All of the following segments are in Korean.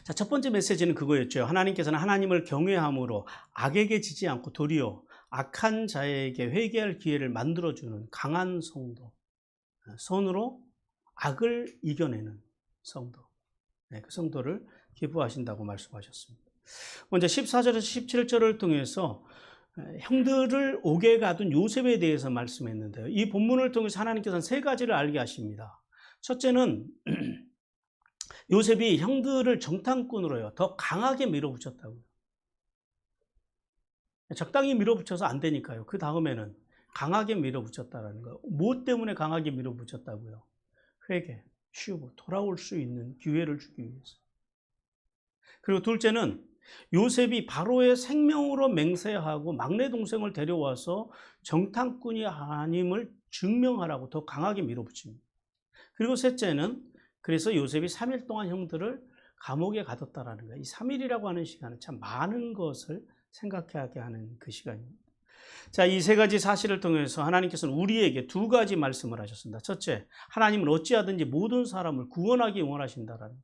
자, 첫 번째 메시지는 그거였죠. 하나님께서는 하나님을 경외함으로 악에게 지지 않고 도리어 악한 자에게 회개할 기회를 만들어주는 강한 성도, 손으로 악을 이겨내는 성도, 그 성도를 기뻐하신다고 말씀하셨습니다. 먼저 14절에서 17절을 통해서 형들을 옥에 가둔 요셉에 대해서 말씀했는데요. 이 본문을 통해서 하나님께서는 세 가지를 알게 하십니다. 첫째는 요셉이 형들을 정탐꾼으로요, 더 강하게 밀어붙였다고요. 적당히 밀어붙여서 안 되니까요. 그 다음에는 강하게 밀어붙였다는 거예요. 무엇 때문에 강하게 밀어붙였다고요? 회개, 쉬고 돌아올 수 있는 기회를 주기 위해서. 그리고 둘째는 요셉이 바로의 생명으로 맹세하고 막내 동생을 데려와서 정탐꾼이 아님을 증명하라고 더 강하게 밀어붙입니다. 그리고 셋째는 그래서 요셉이 3일 동안 형들을 감옥에 가뒀다라는 거예요. 이 3일이라고 하는 시간은 참 많은 것을 생각하게 하는 그 시간입니다. 자, 이 세 가지 사실을 통해서 하나님께서는 우리에게 두 가지 말씀을 하셨습니다. 첫째, 하나님은 어찌하든지 모든 사람을 구원하기 원하신다라는 거예요.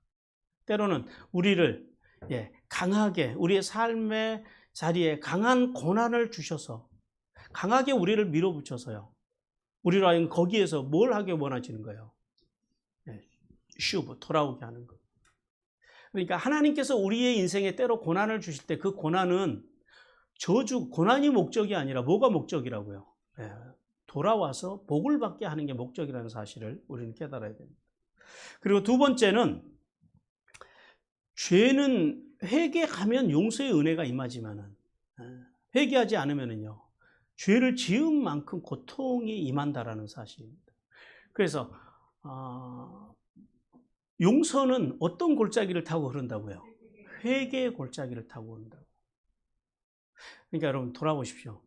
때로는 우리를 강하게 우리의 삶의 자리에 강한 고난을 주셔서 강하게 우리를 밀어붙여서요, 우리로 하여금 거기에서 뭘 하게 원하시는 거예요? 쉬고 돌아오게 하는 것. 그러니까 하나님께서 우리의 인생에 때로 고난을 주실 때 그 고난은 고난이 목적이 아니라 뭐가 목적이라고요? 돌아와서 복을 받게 하는 게 목적이라는 사실을 우리는 깨달아야 됩니다. 그리고 두 번째는 죄는 회개하면 용서의 은혜가 임하지만은 회개하지 않으면은요, 죄를 지은 만큼 고통이 임한다라는 사실입니다. 그래서 용서는 어떤 골짜기를 타고 흐른다고요? 회개의 골짜기를 타고 흐른다고. 그러니까 여러분 돌아보십시오.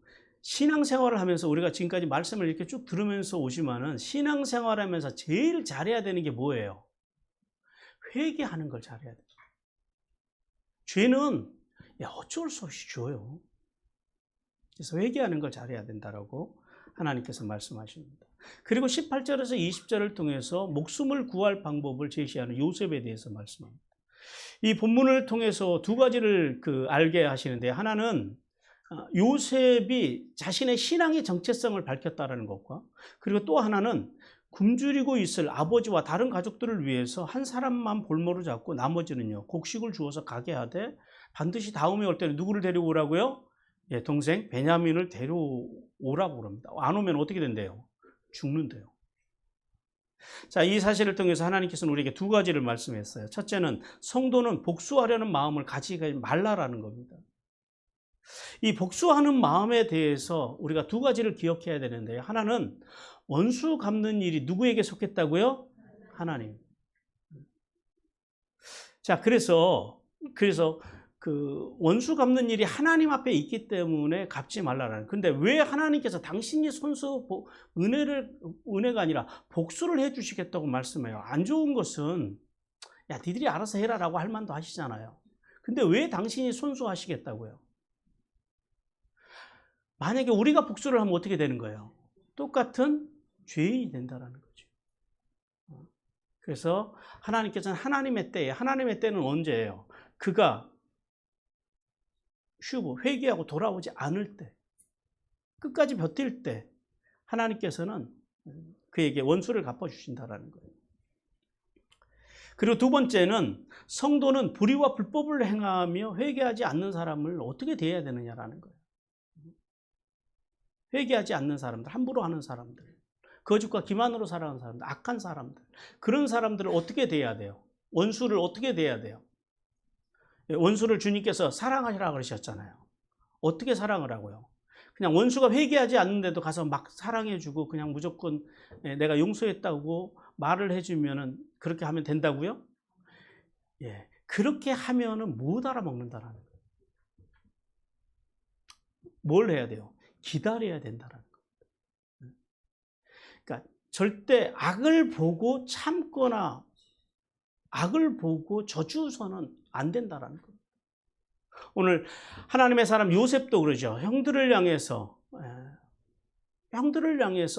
신앙생활을 하면서 우리가 지금까지 말씀을 이렇게 쭉 들으면서 오지만은 신앙생활을 하면서 제일 잘해야 되는 게 뭐예요? 회개하는 걸 잘해야 돼요. 죄는 어쩔 수 없이 줘요. 그래서 회개하는 걸 잘해야 된다라고 하나님께서 말씀하십니다. 그리고 18절에서 20절을 통해서 목숨을 구할 방법을 제시하는 요셉에 대해서 말씀합니다. 이 본문을 통해서 두 가지를 알게 하시는데, 하나는 요셉이 자신의 신앙의 정체성을 밝혔다는 것과, 그리고 또 하나는 굶주리고 있을 아버지와 다른 가족들을 위해서 한 사람만 볼모로 잡고 나머지는요 곡식을 주어서 가게 하되 반드시 다음에 올 때는 누구를 데려오라고요? 동생 베냐민을 데려오라고 그럽니다. 안 오면 어떻게 된대요? 죽는데요. 자, 이 사실을 통해서 하나님께서는 우리에게 두 가지를 말씀했어요. 첫째는 성도는 복수하려는 마음을 가지지 말라라는 겁니다. 이 복수하는 마음에 대해서 우리가 두 가지를 기억해야 되는데요. 하나는 원수 갚는 일이 누구에게 속했다고요? 하나님. 자, 그래서 그 원수 갚는 일이 하나님 앞에 있기 때문에 갚지 말라라는. 근데 왜 하나님께서 당신이 은혜가 아니라 복수를 해 주시겠다고 말씀해요? 안 좋은 것은 야, 니들이 알아서 해라라고 할 만도 하시잖아요. 근데 왜 당신이 손수하시겠다고요? 만약에 우리가 복수를 하면 어떻게 되는 거예요? 똑같은 죄인이 된다는 거죠. 그래서 하나님께서는 하나님의 때는 언제예요? 그가 쉬고 회개하고 돌아오지 않을 때, 끝까지 버틸 때 하나님께서는 그에게 원수를 갚아주신다는 거예요. 그리고 두 번째는 성도는 불의와 불법을 행하며 회개하지 않는 사람을 어떻게 대해야 되느냐라는 거예요. 회개하지 않는 사람들, 함부로 하는 사람들, 거짓과 기만으로 살아가는 사람들, 악한 사람들, 그런 사람들을 어떻게 대해야 돼요? 원수를 어떻게 대해야 돼요? 원수를 주님께서 사랑하시라고 그러셨잖아요. 어떻게 사랑을 하고요? 그냥 원수가 회개하지 않는데도 가서 막 사랑해주고 그냥 무조건 내가 용서했다고 말을 해주면은 그렇게 하면 된다고요? 그렇게 하면은 못 알아먹는다라는 거예요. 뭘 해야 돼요? 기다려야 된다라는 거예요. 그러니까 절대 악을 보고 참거나 악을 보고 저주서는 안 된다라는 거예요. 오늘 하나님의 사람 요셉도 그러죠. 형들을 향해서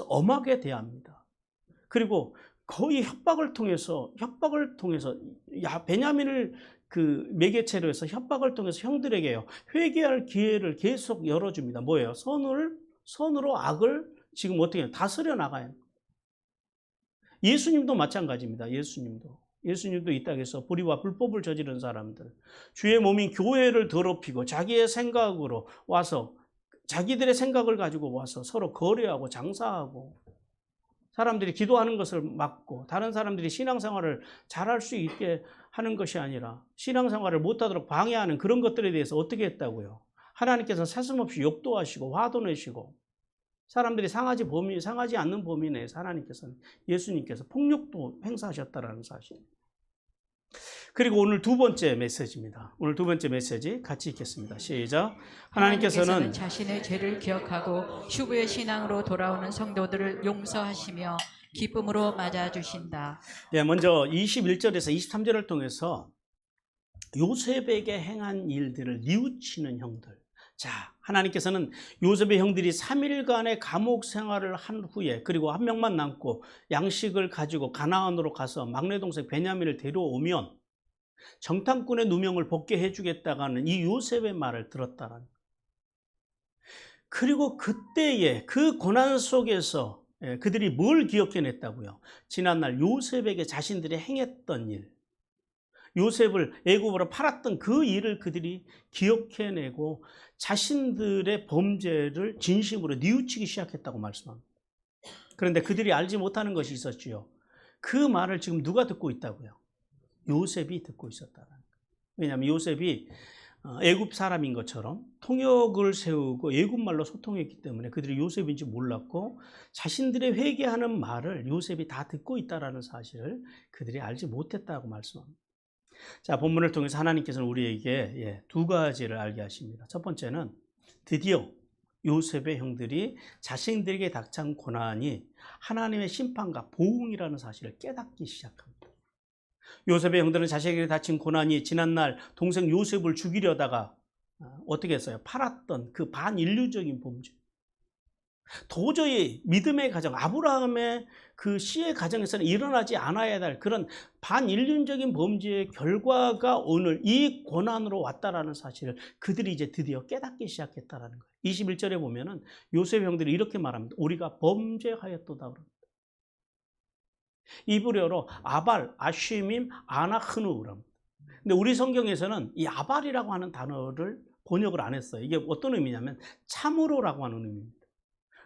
엄하게 대합니다. 그리고 거의 협박을 통해서 베냐민을 그 매개체로 해서 협박을 통해서 형들에게요, 회개할 기회를 계속 열어줍니다. 뭐예요? 선으로 악을 지금 어떻게 해요? 다스려 나가요. 예수님도 마찬가지입니다. 예수님도 이 땅에서 불의와 불법을 저지른 사람들, 주의 몸인 교회를 더럽히고 자기의 생각으로 와서, 자기들의 생각을 가지고 와서 서로 거래하고 장사하고, 사람들이 기도하는 것을 막고 다른 사람들이 신앙생활을 잘할 수 있게 하는 것이 아니라 신앙생활을 못하도록 방해하는 그런 것들에 대해서 어떻게 했다고요? 하나님께서 사슴없이 욕도 하시고 화도 내시고, 사람들이 상하지 않는 범위 내에서 하나님께서는, 예수님께서 폭력도 행사하셨다라는 사실. 그리고 오늘 두 번째 메시지입니다. 오늘 두 번째 메시지 같이 읽겠습니다. 시작. 하나님께서는 자신의 죄를 기억하고 휴부의 신앙으로 돌아오는 성도들을 용서하시며 기쁨으로 맞아주신다. 예, 먼저 21절에서 23절을 통해서 요셉에게 행한 일들을 뉘우치는 형들. 자, 하나님께서는 요셉의 형들이 3일간의 감옥 생활을 한 후에, 그리고 한 명만 남고 양식을 가지고 가나안으로 가서 막내 동생 베냐민을 데려오면 정탐꾼의 누명을 벗게 해주겠다고 하는 이 요셉의 말을 들었다는. 그리고 그때의 그 고난 속에서 그들이 뭘 기억해냈다고요? 지난날 요셉에게 자신들이 행했던 일, 요셉을 애굽으로 팔았던 그 일을 그들이 기억해내고 자신들의 범죄를 진심으로 뉘우치기 시작했다고 말씀합니다. 그런데 그들이 알지 못하는 것이 있었지요. 그 말을 지금 누가 듣고 있다고요? 요셉이 듣고 있었다는 거예요. 왜냐하면 요셉이 애굽 사람인 것처럼 통역을 세우고 애굽말로 소통했기 때문에 그들이 요셉인지 몰랐고, 자신들의 회개하는 말을 요셉이 다 듣고 있다는 사실을 그들이 알지 못했다고 말씀합니다. 자, 본문을 통해서 하나님께서는 우리에게 두 가지를 알게 하십니다. 첫 번째는 드디어 요셉의 형들이 자신들에게 닥친 고난이 하나님의 심판과 보응이라는 사실을 깨닫기 시작합니다. 요셉의 형들은 자신에게 닥친 고난이 지난날 동생 요셉을 죽이려다가 어떻게 했어요? 팔았던 그 반인류적인 범죄. 도저히 믿음의 가정, 아브라함의 그 씨의 가정에서는 일어나지 않아야 할 그런 반인륜적인 범죄의 결과가 오늘 이 고난으로 왔다라는 사실을 그들이 이제 드디어 깨닫기 시작했다라는 거예요. 21절에 보면은 요셉 형들이 이렇게 말합니다. 우리가 범죄하였도다 그럽니다. 이브리어로 아발, 아쉬밈, 아나흐누랍니다. 근데 우리 성경에서는 이 아발이라고 하는 단어를 번역을 안 했어요. 이게 어떤 의미냐면 참으로라고 하는 의미입니다.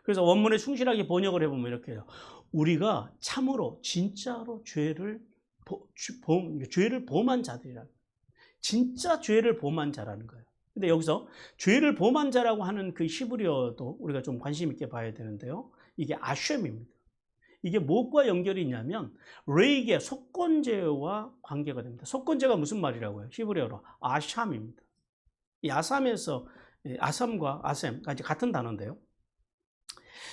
그래서 원문에 충실하게 번역을 해보면 이렇게 해요. 우리가 참으로 진짜로 죄를 범한 자들이라는 거예요. 진짜 죄를 범한 자라는 거예요. 근데 여기서 죄를 범한 자라고 하는 그 히브리어도 우리가 좀 관심 있게 봐야 되는데요. 이게 아셴입니다. 이게 무엇과 연결이 있냐면 레이게 속건죄와 관계가 됩니다. 속건죄가 무슨 말이라고요? 히브리어로 아샴입니다. 이 아삼에서 아삼과 아셈까지 같은 단어인데요.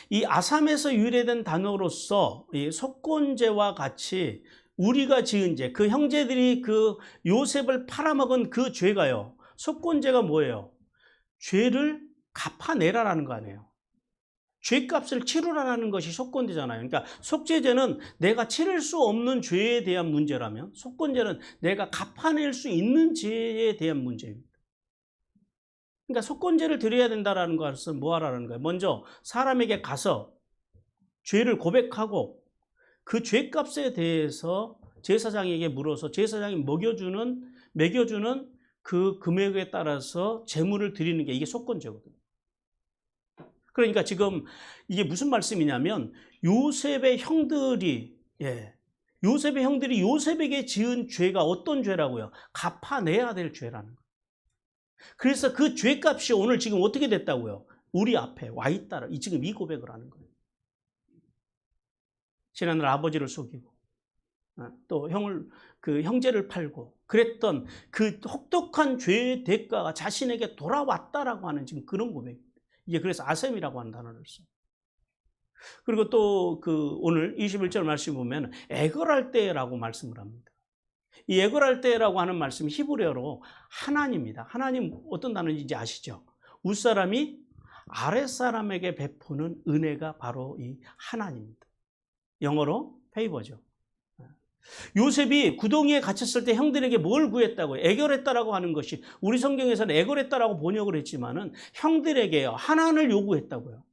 이 아삼에서 유래된 단어로서 이 속건죄와 같이 우리가 지은 죄, 그 형제들이 그 요셉을 팔아먹은 그 죄가요. 속건죄가 뭐예요? 죄를 갚아내라라는 거 아니에요. 죄값을 치르라는 것이 속건죄잖아요. 그러니까 속죄죄는 내가 치를 수 없는 죄에 대한 문제라면, 속건죄는 내가 갚아낼 수 있는 죄에 대한 문제입니다. 그러니까 속건죄를 드려야 된다는 것은 뭐 하라는 거예요? 먼저 사람에게 가서 죄를 고백하고 그 죄값에 대해서 제사장에게 물어서 제사장이 매겨주는 그 금액에 따라서 제물을 드리는 게 이게 속건죄거든요. 그러니까 지금 이게 무슨 말씀이냐면 요셉의 형들이 요셉에게 지은 죄가 어떤 죄라고요? 갚아내야 될 죄라는 거예요. 그래서 그 죄값이 오늘 지금 어떻게 됐다고요? 우리 앞에 와 있다. 지금 이 고백을 하는 거예요. 지난날 아버지를 속이고 또 형제를 팔고 그랬던 그 혹독한 죄의 대가가 자신에게 돌아왔다라고 하는 지금 그런 고백입니다. 이게 그래서 아셈이라고 하는 단어를 써요. 그리고 또 오늘 21절 말씀 보면 애걸할 때라고 말씀을 합니다. 이 애걸할 때라고 하는 말씀이 히브리어로 하나님입니다. 하나님 어떤 단어인지 아시죠? 윗사람이 아랫사람에게 베푸는 은혜가 바로 이 하나님입니다. 영어로 페이버죠. 요셉이 구덩이에 갇혔을 때 형들에게 뭘 구했다고요? 애걸했다라고 하는 것이 우리 성경에서는 애걸했다라고 번역을 했지만은 형들에게요 하나님을 요구했다고요.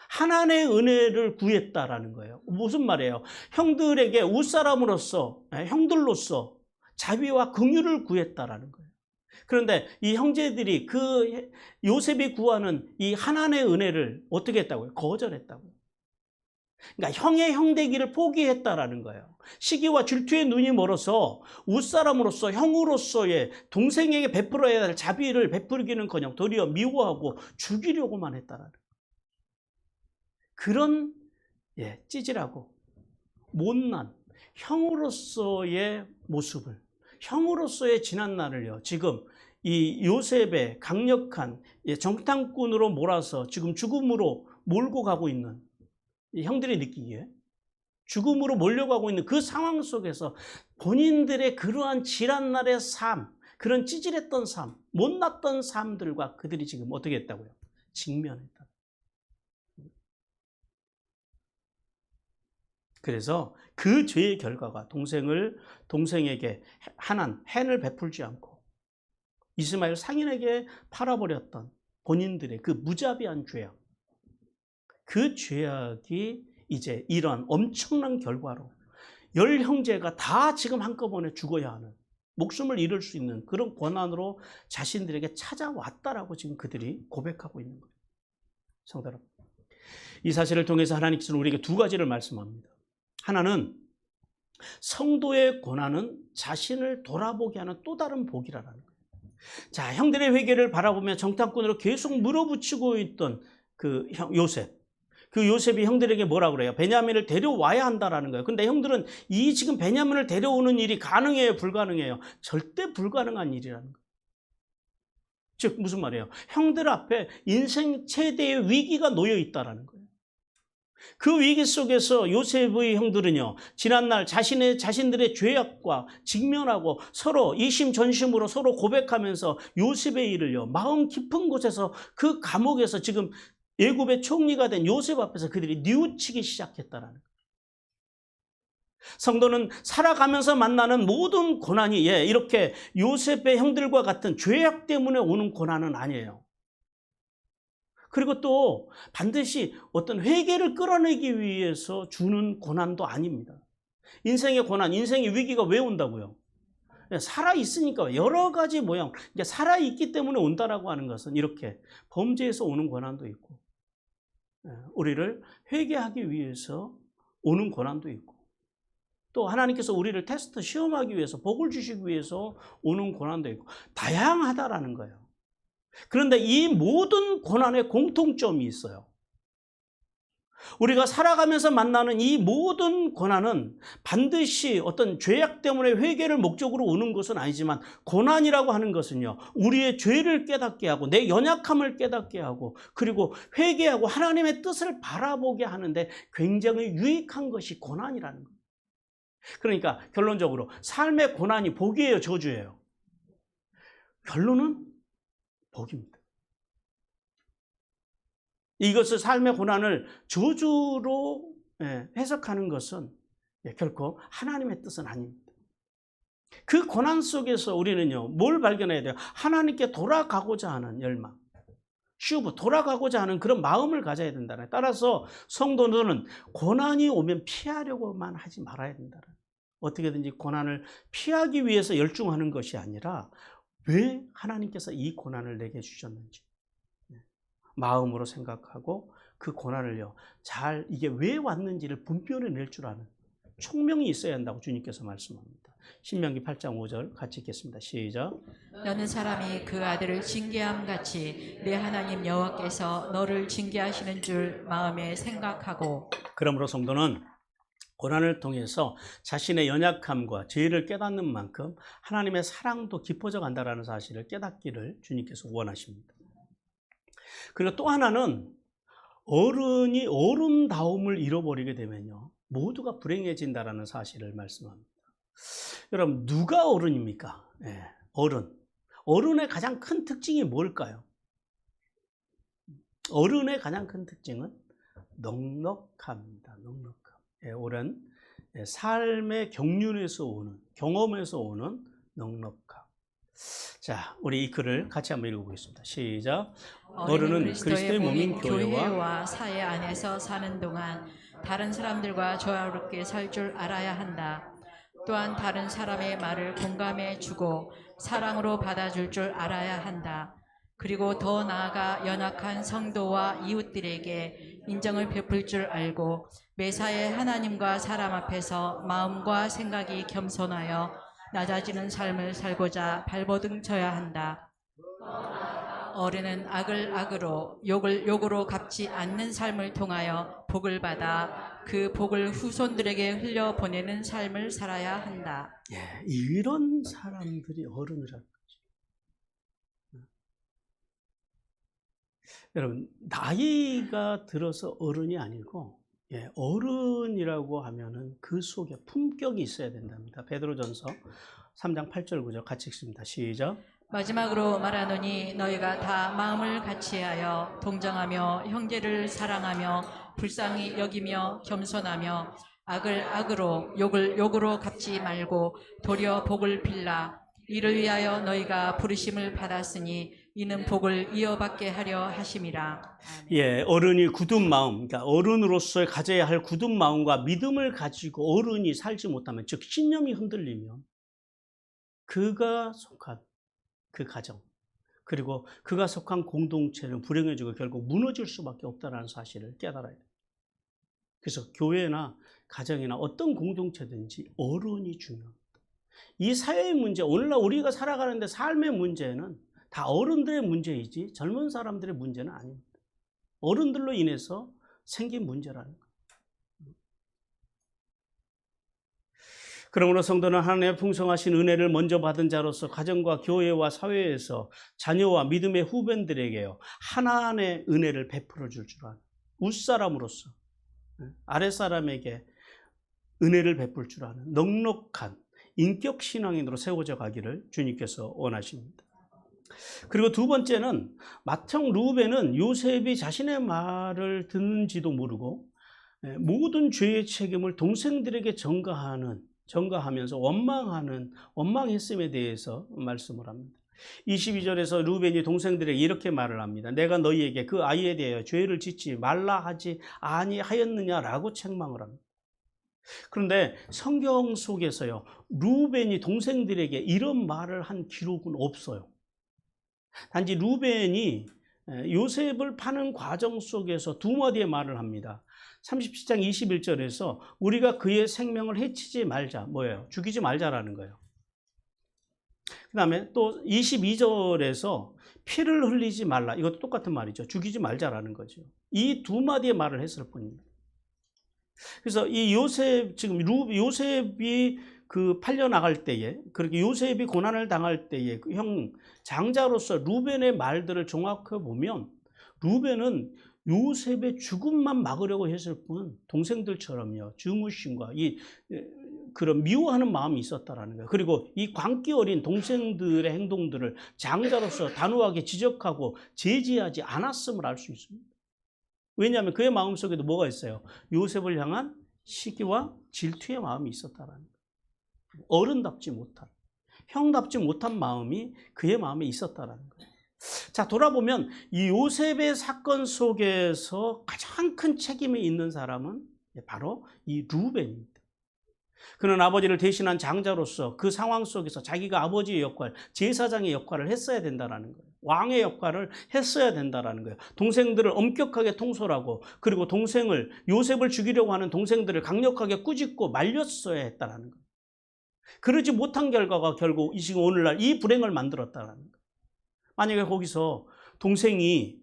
하나님의 은혜를 구했다라는 거예요. 무슨 말이에요? 형들에게 웃사람으로서 형들로서 자비와 긍휼을 구했다라는 거예요. 그런데 이 형제들이 그 요셉이 구하는 이 하나님의 은혜를 어떻게 했다고요? 거절했다고요. 그러니까 형의 형되기를 포기했다라는 거예요. 시기와 질투의 눈이 멀어서 웃사람으로서 형으로서의 동생에게 베풀어야 할 자비를 베풀기는커녕 도리어 미워하고 죽이려고만 했다라는 거예요. 그런 찌질하고 못난 형으로서의 모습을, 형으로서의 지난 날을요 지금 이 요셉의 강력한 정탐꾼으로 몰아서 지금 죽음으로 몰고 가고 있는 이 형들이 느끼기에 죽음으로 몰려가고 있는 그 상황 속에서 본인들의 그러한 지난 날의 삶, 그런 찌질했던 삶, 못났던 삶들과 그들이 지금 어떻게 했다고요? 직면했다. 그래서 그 죄의 결과가 동생에게 헨을 베풀지 않고 이스마엘 상인에게 팔아버렸던 본인들의 그 무자비한 죄악, 그 죄악이 이제 이런 엄청난 결과로 10형제가 다 지금 한꺼번에 죽어야 하는, 목숨을 잃을 수 있는 그런 고난으로 자신들에게 찾아왔다라고 지금 그들이 고백하고 있는 거예요. 성도 여러분, 이 사실을 통해서 하나님께서는 우리에게 두 가지를 말씀합니다. 하나는 성도의 고난은 자신을 돌아보게 하는 또 다른 복이라는 거예요. 자, 형들의 회개를 바라보며 정탐꾼으로 계속 물어붙이고 있던 그 요셉. 그 요셉이 형들에게 뭐라 그래요? 베냐민을 데려와야 한다라는 거예요. 근데 형들은 이 지금 베냐민을 데려오는 일이 가능해요? 불가능해요? 절대 불가능한 일이라는 거예요. 즉 무슨 말이에요? 형들 앞에 인생 최대의 위기가 놓여 있다라는 거예요. 그 위기 속에서 요셉의 형들은요, 지난날 자신들의 죄악과 직면하고 서로 이심전심으로 서로 고백하면서 요셉의 일을요, 마음 깊은 곳에서 그 감옥에서 지금 애굽의 총리가 된 요셉 앞에서 그들이 뉘우치기 시작했다라는 거예요. 성도는 살아가면서 만나는 모든 고난이 이렇게 요셉의 형들과 같은 죄악 때문에 오는 고난은 아니에요. 그리고 또 반드시 어떤 회개를 끌어내기 위해서 주는 고난도 아닙니다. 인생의 고난, 인생의 위기가 왜 온다고요? 살아있으니까 여러 가지 모양, 살아있기 때문에 온다라고 하는 것은 이렇게 범죄에서 오는 고난도 있고, 우리를 회개하기 위해서 오는 고난도 있고, 또 하나님께서 우리를 테스트 시험하기 위해서 복을 주시기 위해서 오는 고난도 있고, 다양하다라는 거예요. 그런데 이 모든 고난에 공통점이 있어요. 우리가 살아가면서 만나는 이 모든 고난은 반드시 어떤 죄악 때문에 회개를 목적으로 오는 것은 아니지만, 고난이라고 하는 것은요, 우리의 죄를 깨닫게 하고 내 연약함을 깨닫게 하고 그리고 회개하고 하나님의 뜻을 바라보게 하는데 굉장히 유익한 것이 고난이라는 거예요. 그러니까 결론적으로 삶의 고난이 복이에요, 저주예요? 결론은 복입니다. 이것을 삶의 고난을 저주로 해석하는 것은 결코 하나님의 뜻은 아닙니다. 그 고난 속에서 우리는요, 뭘 발견해야 돼요? 하나님께 돌아가고자 하는 열망, 돌아가고자 하는 그런 마음을 가져야 된다는. 따라서 성도들은 고난이 오면 피하려고만 하지 말아야 된다는. 어떻게든지 고난을 피하기 위해서 열중하는 것이 아니라 왜 하나님께서 이 고난을 내게 주셨는지 마음으로 생각하고 그 고난을요, 잘 이게 왜 왔는지를 분별해낼 줄 아는 총명이 있어야 한다고 주님께서 말씀합니다. 신명기 8장 5절 같이 읽겠습니다. 시작. 너는 사람이 그 아들을 징계함 같이 내 하나님 여호와께서 너를 징계하시는 줄 마음에 생각하고. 그러므로 성도는 고난을 통해서 자신의 연약함과 죄를 깨닫는 만큼 하나님의 사랑도 깊어져 간다는 사실을 깨닫기를 주님께서 원하십니다. 그리고 또 하나는 어른이 어른다움을 잃어버리게 되면요, 모두가 불행해진다는 사실을 말씀합니다. 여러분, 누가 어른입니까? 어른. 어른의 가장 큰 특징이 뭘까요? 어른의 가장 큰 특징은 넉넉합니다. 넉넉함. 오랜 삶의 경륜에서 오는, 경험에서 오는 넉넉함. 자, 우리 이 글을 같이 한번 읽어보겠습니다. 시작. 어른은 그리스도의 몸인 교회와 사회 안에서 사는 동안 다른 사람들과 조화롭게 살 줄 알아야 한다. 또한 다른 사람의 말을 공감해 주고 사랑으로 받아줄 줄 알아야 한다. 그리고 더 나아가 연약한 성도와 이웃들에게 인정을 베풀 줄 알고 매사에 하나님과 사람 앞에서 마음과 생각이 겸손하여 낮아지는 삶을 살고자 발버둥 쳐야 한다. 어른은 악을 악으로 욕을 욕으로 갚지 않는 삶을 통하여 복을 받아 그 복을 후손들에게 흘려보내는 삶을 살아야 한다. 이런 사람들이 어른이라는 거죠. 여러분, 나이가 들어서 어른이 아니고 어른이라고 하면은 그 속에 품격이 있어야 된답니다. 베드로전서 3장 8절 9절 같이 읽습니다. 시작. 마지막으로 말하노니 너희가 다 마음을 같이하여 동정하며 형제를 사랑하며 불쌍히 여기며 겸손하며 악을 악으로 욕을 욕으로 갚지 말고 도리어 복을 빌라. 이를 위하여 너희가 부르심을 받았으니 이는 복을 이어받게 하려 하심이라. 어른이 굳은 마음, 그러니까 어른으로서 가져야 할 굳은 마음과 믿음을 가지고 어른이 살지 못하면, 즉 신념이 흔들리면 그가 속한 그 가정, 그리고 그가 속한 공동체는 불행해지고 결국 무너질 수밖에 없다는 사실을 깨달아야 돼요. 그래서 교회나 가정이나 어떤 공동체든지 어른이 중요합니다. 이 사회의 문제, 오늘날 우리가 살아가는데 삶의 문제는 다 어른들의 문제이지 젊은 사람들의 문제는 아닙니다. 어른들로 인해서 생긴 문제라는 거예요. 그러므로 성도는 하나님의 풍성하신 은혜를 먼저 받은 자로서 가정과 교회와 사회에서 자녀와 믿음의 후배들에게요, 하나님의 은혜를 베풀어 줄 아는 윗사람으로서 아랫사람에게 은혜를 베풀 줄 아는 넉넉한 인격 신앙인으로 세워져 가기를 주님께서 원하십니다. 그리고 두 번째는 맏형 루벤은 요셉이 자신의 말을 듣는지도 모르고 모든 죄의 책임을 동생들에게 전가하면서 원망했음에 대해서 말씀을 합니다. 22절에서 루벤이 동생들에게 이렇게 말을 합니다. 내가 너희에게 그 아이에 대하여 죄를 짓지 말라 하지 아니하였느냐라고 책망을 합니다. 그런데 성경 속에서요, 루벤이 동생들에게 이런 말을 한 기록은 없어요. 단지 루벤이 요셉을 파는 과정 속에서 두 마디의 말을 합니다. 37장 21절에서 우리가 그의 생명을 해치지 말자, 뭐예요? 죽이지 말자라는 거예요. 그 다음에 또 22절에서 피를 흘리지 말라, 이것도 똑같은 말이죠. 죽이지 말자라는 거죠. 이 두 마디의 말을 했을 뿐입니다. 그래서 이 요셉이 그 팔려나갈 때에, 그렇게 요셉이 고난을 당할 때에 형 장자로서 루벤의 말들을 종합해 보면 루벤은 요셉의 죽음만 막으려고 했을 뿐 동생들처럼요, 증오심과 그런 미워하는 마음이 있었다라는 거예요. 그리고 이 광기 어린 동생들의 행동들을 장자로서 단호하게 지적하고 제지하지 않았음을 알 수 있습니다. 왜냐하면 그의 마음속에도 뭐가 있어요? 요셉을 향한 시기와 질투의 마음이 있었다라는 거예요. 어른답지 못한, 형답지 못한 마음이 그의 마음에 있었다라는 거예요. 자, 돌아보면 이 요셉의 사건 속에서 가장 큰 책임이 있는 사람은 바로 이 루벤입니다. 그는 아버지를 대신한 장자로서 그 상황 속에서 자기가 아버지의 역할, 제사장의 역할을 했어야 된다는 거예요. 왕의 역할을 했어야 된다는 거예요. 동생들을 엄격하게 통솔하고, 그리고 요셉을 죽이려고 하는 동생들을 강력하게 꾸짖고 말렸어야 했다는 거예요. 그러지 못한 결과가 결국 지금 오늘날 이 불행을 만들었다는 거예요. 만약에 거기서 동생을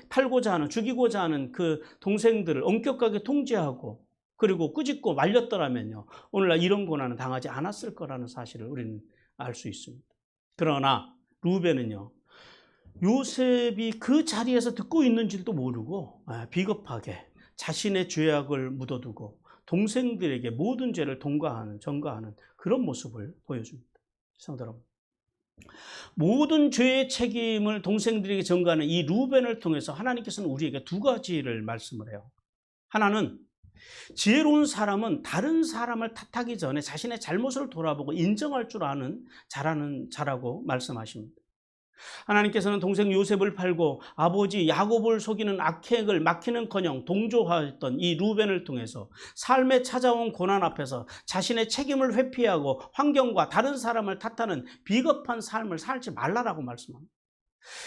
팔고자 하는, 죽이고자 하는 그 동생들을 엄격하게 통제하고 그리고 꾸짖고 말렸더라면요, 오늘날 이런 고난은 당하지 않았을 거라는 사실을 우리는 알 수 있습니다. 그러나 루벤은요, 요셉이 그 자리에서 듣고 있는지도 모르고 비겁하게 자신의 죄악을 묻어두고 동생들에게 모든 죄를 전가하는 그런 모습을 보여줍니다. 성도 여러분, 모든 죄의 책임을 동생들에게 전가하는 이 루벤을 통해서 하나님께서는 우리에게 두 가지를 말씀을 해요. 하나는 지혜로운 사람은 다른 사람을 탓하기 전에 자신의 잘못을 돌아보고 인정할 줄 아는 자라고 말씀하십니다. 하나님께서는 동생 요셉을 팔고 아버지 야곱을 속이는 악행을 막히는커녕 동조하였던 이 루벤을 통해서 삶에 찾아온 고난 앞에서 자신의 책임을 회피하고 환경과 다른 사람을 탓하는 비겁한 삶을 살지 말라라고 말씀합니다.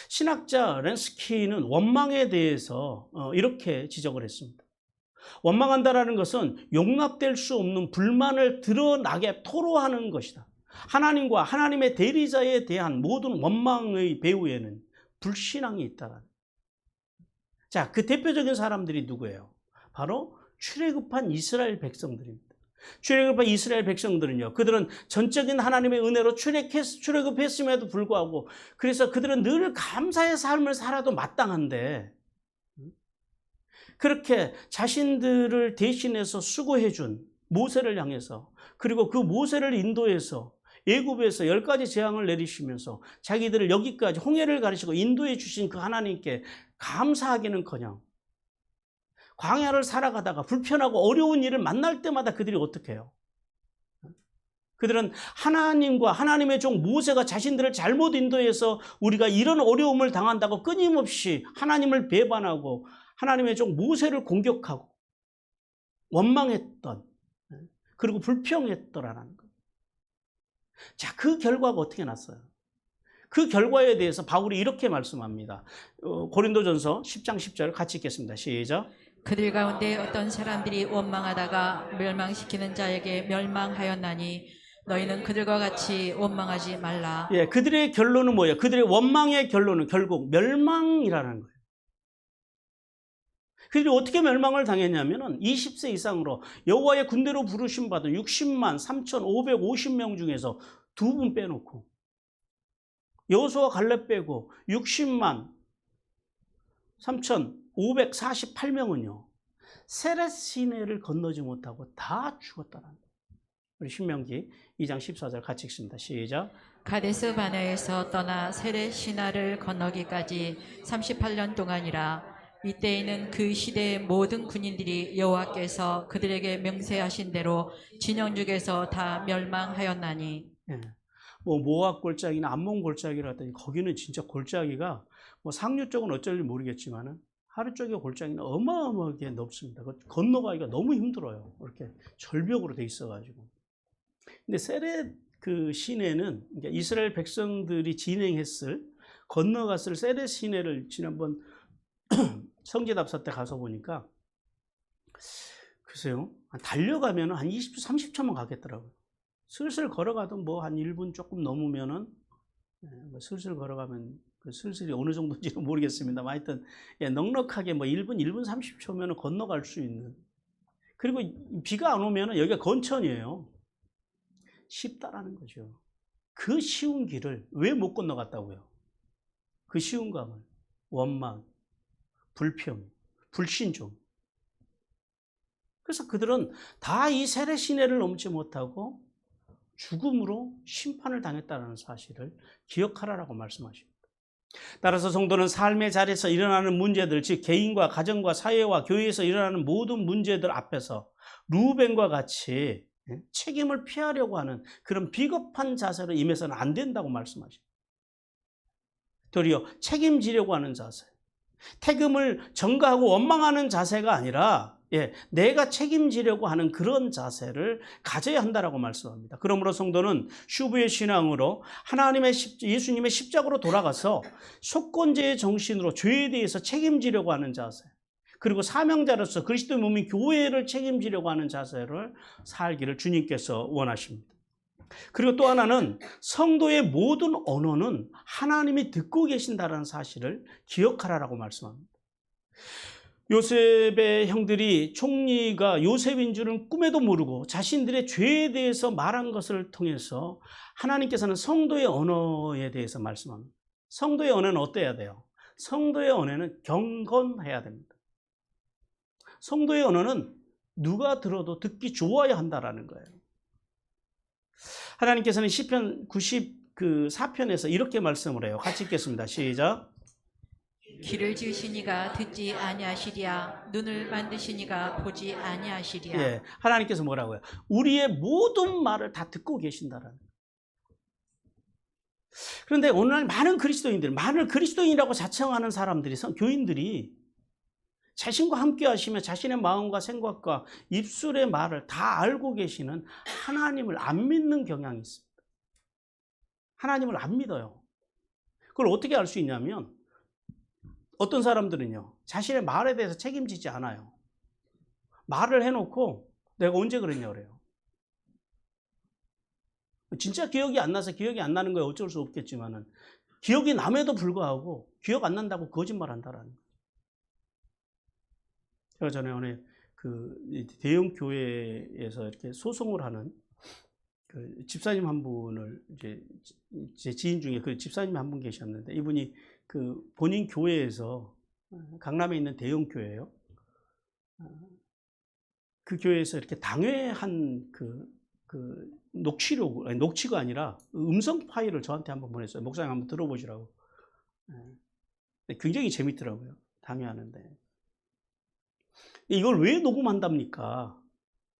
신학자 렌스키는 원망에 대해서 이렇게 지적을 했습니다. 원망한다라는 것은 용납될 수 없는 불만을 드러나게 토로하는 것이다. 하나님과 하나님의 대리자에 대한 모든 원망의 배후에는 불신앙이 있다라는. 자, 그 대표적인 사람들이 누구예요? 바로 출애굽한 이스라엘 백성들입니다. 출애굽한 이스라엘 백성들은요, 그들은 전적인 하나님의 은혜로 출애굽했음에도 불구하고, 그래서 그들은 늘 감사의 삶을 살아도 마땅한데, 그렇게 자신들을 대신해서 수고해준 모세를 향해서, 그리고 그 모세를 인도해서 애굽에서 10가지 재앙을 내리시면서 자기들을 여기까지 홍해를 가르치고 인도해 주신 그 하나님께 감사하기는커녕 광야를 살아가다가 불편하고 어려운 일을 만날 때마다 그들이 어떻게 해요? 그들은 하나님과 하나님의 종 모세가 자신들을 잘못 인도해서 우리가 이런 어려움을 당한다고 끊임없이 하나님을 배반하고 하나님의 종 모세를 공격하고 원망했던, 그리고 불평했더라는 것. 자, 그 결과가 어떻게 났어요? 그 결과에 대해서 바울이 이렇게 말씀합니다. 고린도전서 10장 10절 같이 읽겠습니다. 시작. 그들 가운데 어떤 사람들이 원망하다가 멸망시키는 자에게 멸망하였나니 너희는 그들과 같이 원망하지 말라. 예, 그들의 결론은 뭐예요? 그들의 원망의 결론은 결국 멸망이라는 거예요. 그들이 어떻게 멸망을 당했냐면은 20세 이상으로 여호와의 군대로 부르심 받은 60만 3,550명 중에서 2분 빼놓고 여호수아 갈렙 빼고 60만 3,548명은요 세렛 시내를 건너지 못하고 다 죽었다는 거예요. 우리 신명기 2장 14절 같이 읽습니다. 시작. 가데스 바네에서 떠나 세렛 시나를 건너기까지 38년 동안이라. 이때에는 그 시대의 모든 군인들이 여호와께서 그들에게 명세하신 대로 진영중에서 다 멸망하였나니. 예. 뭐 모압 골짜기나 암몬 골짜기를 했더니 거기는 진짜 골짜기가 뭐 상류 쪽은 어쩔지 모르겠지만은 하루 쪽의 골짜기는 어마어마하게 넓습니다. 건너가기가 너무 힘들어요. 이렇게 절벽으로 돼 있어가지고. 근데 세렛 그 시내는 그러니까 이스라엘 백성들이 건너갔을 세렛 시내를 지난번 성지답사 때 가서 보니까 글쎄요, 달려가면 한 20초, 30초만 가겠더라고요. 슬슬 걸어가도 뭐 한 1분 조금 넘으면은 슬슬 걸어가면 슬슬이 어느 정도인지는 모르겠습니다만 하여튼 넉넉하게 뭐 1분 30초면 건너갈 수 있는. 그리고 비가 안 오면 여기가 건천이에요. 쉽다라는 거죠. 그 쉬운 길을 왜 못 건너갔다고요? 그 쉬운 감을 원망, 불평, 불신종. 그래서 그들은 다 이 세례 시내를 넘지 못하고 죽음으로 심판을 당했다는 사실을 기억하라라고 말씀하십니다. 따라서 성도는 삶의 자리에서 일어나는 문제들, 즉 개인과 가정과 사회와 교회에서 일어나는 모든 문제들 앞에서 루벤과 같이 책임을 피하려고 하는 그런 비겁한 자세로 임해서는 안 된다고 말씀하십니다. 도리어 책임지려고 하는 자세, 태금을 전가하고 원망하는 자세가 아니라 내가 책임지려고 하는 그런 자세를 가져야 한다라고 말씀합니다. 그러므로 성도는 슈브의 신앙으로 예수님의 십자가로 돌아가서 속건제의 정신으로 죄에 대해서 책임지려고 하는 자세, 그리고 사명자로서 그리스도의 몸인 교회를 책임지려고 하는 자세를 살기를 주님께서 원하십니다. 그리고 또 하나는 성도의 모든 언어는 하나님이 듣고 계신다는 사실을 기억하라라고 말씀합니다. 요셉의 형들이 총리가 요셉인 줄은 꿈에도 모르고 자신들의 죄에 대해서 말한 것을 통해서 하나님께서는 성도의 언어에 대해서 말씀합니다. 성도의 언어는 어때야 돼요? 성도의 언어는 경건해야 됩니다. 성도의 언어는 누가 들어도 듣기 좋아야 한다라는 거예요. 하나님께서는 시편 94편에서 이렇게 말씀을 해요. 같이 읽겠습니다. 시작. 귀를 지으시니가 듣지 아니하시리야 눈을 만드시니가 보지 아니하시리야. 예, 하나님께서 뭐라고요? 우리의 모든 말을 다 듣고 계신다라는 거예요. 그런데 오늘날 많은 그리스도인이라고 자청하는 사람들이, 교인들이 자신과 함께 하시며 자신의 마음과 생각과 입술의 말을 다 알고 계시는 하나님을 안 믿는 경향이 있습니다. 하나님을 안 믿어요. 그걸 어떻게 알 수 있냐면 어떤 사람들은요, 자신의 말에 대해서 책임지지 않아요. 말을 해놓고 내가 언제 그랬냐 그래요. 진짜 기억이 안 나서 기억이 안 나는 거예요. 어쩔 수 없겠지만은 기억이 남에도 불구하고 기억 안 난다고 거짓말 한다라는 거예요. 제가 전에 어느 대형 교회에서 이렇게 소송을 하는 그 집사님 한 분을 이제 제 지인 중에 그 집사님 한 분 계셨는데, 이분이 그 본인 교회에서, 강남에 있는 대형 교회예요. 그 교회에서 이렇게 당회한 녹취가 아니라 음성 파일을 저한테 한번 보냈어요. 목사님 한번 들어보시라고. 굉장히 재밌더라고요. 당회하는데. 이걸 왜 녹음한답니까?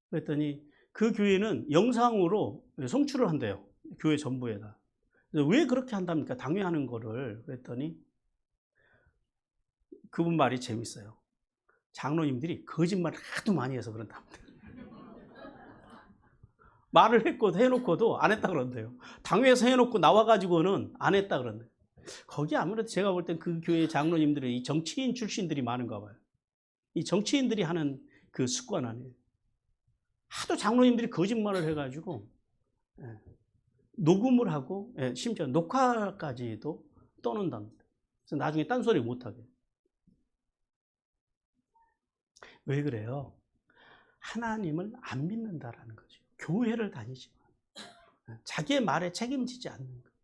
그랬더니 그 교회는 영상으로 송출을 한대요. 교회 전부에다. 그래서 왜 그렇게 한답니까? 당회하는 거를. 그랬더니 그분 말이 재밌어요. 장로님들이 거짓말을 하도 많이 해서 그런답니다. 말을 해놓고도 안 했다 그런대요. 당회에서 해놓고 나와가지고는 안 했다 그런대요. 거기 아무래도 제가 볼 땐 그 교회 장로님들이 이 정치인 출신들이 많은가 봐요. 이 정치인들이 하는 그 습관 아니에요. 하도 장로님들이 거짓말을 해가지고 녹음을 하고 심지어 녹화까지도 떠는답니다. 그래서 나중에 딴소리 못하게. 왜 그래요? 하나님을 안 믿는다라는 거죠. 교회를 다니지만 자기의 말에 책임지지 않는 거예요.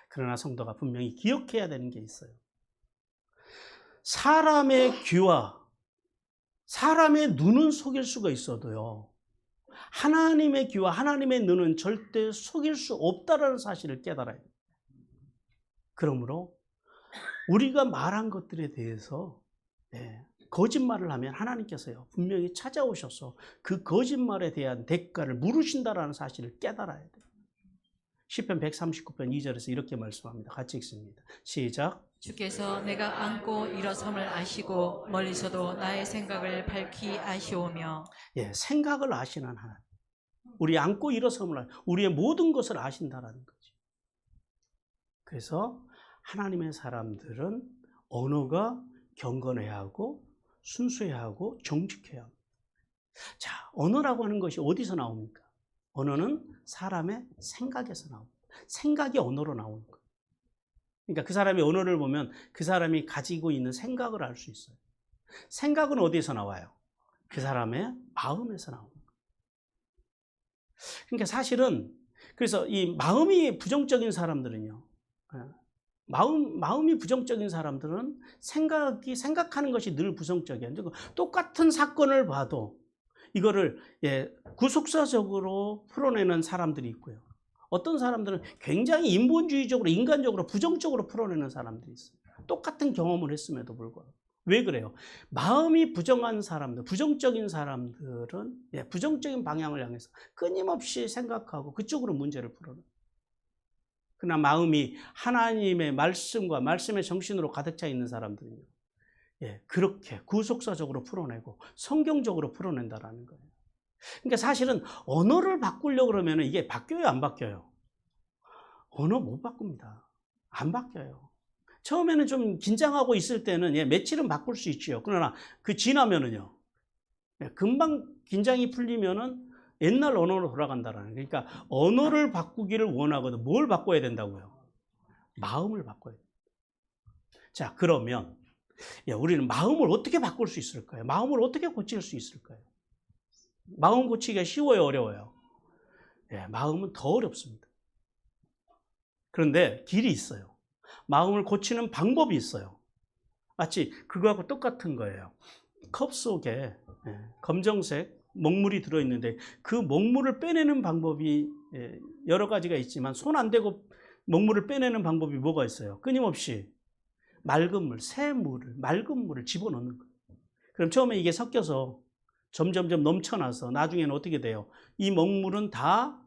그러나 성도가 분명히 기억해야 되는 게 있어요. 사람의 귀와 사람의 눈은 속일 수가 있어도요, 하나님의 귀와 하나님의 눈은 절대 속일 수 없다라는 사실을 깨달아야 돼요. 그러므로 우리가 말한 것들에 대해서 거짓말을 하면 하나님께서요 분명히 찾아오셔서 그 거짓말에 대한 대가를 물으신다라는 사실을 깨달아야 돼요. 시편 139편 2절에서 이렇게 말씀합니다. 같이 읽습니다. 시작. 주께서 내가 앉고 일어섬을 아시고 멀리서도 나의 생각을 밝히 아시오며. 생각을 아시는 하나님. 우리 앉고 일어섬을 우리의 모든 것을 아신다라는 거죠. 그래서 하나님의 사람들은 언어가 경건해야 하고 순수해야 하고 정직해야 합니다. 자, 언어라고 하는 것이 어디서 나옵니까? 언어는 사람의 생각에서 나옵니다. 생각이 언어로 나오는 거예요. 그러니까 그 사람의 언어를 보면 그 사람이 가지고 있는 생각을 알 수 있어요. 생각은 어디에서 나와요? 그 사람의 마음에서 나오는 거예요. 그러니까 사실은 그래서 이 마음이 부정적인 사람들은요, 마음이 부정적인 사람들은 생각하는 것이 늘 부정적이에요. 똑같은 사건을 봐도 이거를 구속사적으로 풀어내는 사람들이 있고요. 어떤 사람들은 굉장히 인본주의적으로, 인간적으로, 부정적으로 풀어내는 사람들이 있어요. 똑같은 경험을 했음에도 불구하고. 왜 그래요? 마음이 부정한 사람들, 부정적인 사람들은 부정적인 방향을 향해서 끊임없이 생각하고 그쪽으로 문제를 풀어내요. 그러나 마음이 하나님의 말씀과 말씀의 정신으로 가득 차 있는 사람들은요, 그렇게 구속사적으로 풀어내고 성경적으로 풀어낸다라는 거예요. 그러니까 사실은 언어를 바꾸려고 그러면 이게 바뀌어요, 안 바뀌어요? 언어 못 바꿉니다. 안 바뀌어요. 처음에는 좀 긴장하고 있을 때는 며칠은 바꿀 수 있죠. 그러나 그 지나면은요, 금방 긴장이 풀리면은 옛날 언어로 돌아간다라는 거예요. 그러니까 언어를 바꾸기를 원하거든. 뭘 바꿔야 된다고요? 마음을 바꿔야 돼요. 자, 그러면 우리는 마음을 어떻게 바꿀 수 있을까요? 마음을 어떻게 고칠 수 있을까요? 마음 고치기가 쉬워요, 어려워요? 마음은 더 어렵습니다. 그런데 길이 있어요. 마음을 고치는 방법이 있어요. 마치 그거하고 똑같은 거예요. 컵 속에 검정색 먹물이 들어있는데 그 먹물을 빼내는 방법이 여러 가지가 있지만 손 안 대고 먹물을 빼내는 방법이 뭐가 있어요? 끊임없이 맑은 물, 맑은 물을 집어넣는 거예요. 그럼 처음에 이게 섞여서 점점점 넘쳐나서 나중에는 어떻게 돼요? 이 먹물은 다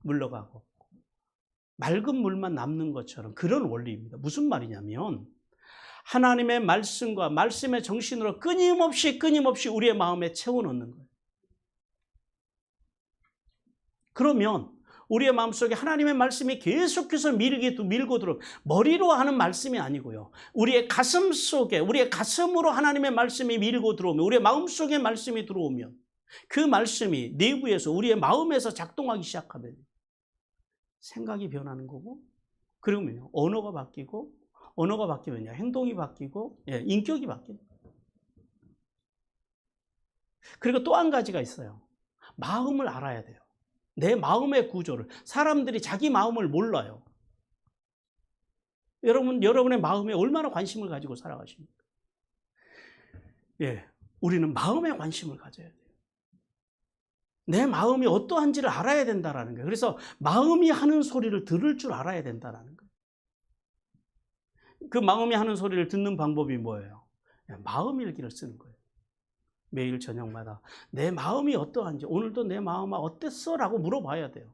물러가고 맑은 물만 남는 것처럼 그런 원리입니다. 무슨 말이냐면 하나님의 말씀과 말씀의 정신으로 끊임없이 우리의 마음에 채워넣는 거예요. 그러면 우리의 마음속에 하나님의 말씀이 계속해서 밀고 들어 머리로 하는 말씀이 아니고요. 우리의 가슴 속에 우리의 가슴으로 하나님의 말씀이 밀고 들어오면 우리의 마음속에 말씀이 들어오면 그 말씀이 내부에서 우리의 마음에서 작동하기 시작하면 생각이 변하는 거고 그러면요. 언어가 바뀌면요. 행동이 바뀌고 인격이 바뀌는 거예요. 그리고 또 한 가지가 있어요. 마음을 알아야 돼요. 내 마음의 구조를. 사람들이 자기 마음을 몰라요. 여러분의 마음에 얼마나 관심을 가지고 살아가십니까? 우리는 마음에 관심을 가져야 돼요. 내 마음이 어떠한지를 알아야 된다는 거예요. 그래서 마음이 하는 소리를 들을 줄 알아야 된다는 거예요. 그 마음이 하는 소리를 듣는 방법이 뭐예요? 마음 일기를 쓰는 거예요. 매일 저녁마다 내 마음이 어떠한지 오늘도 내 마음은 어땠어? 라고 물어봐야 돼요.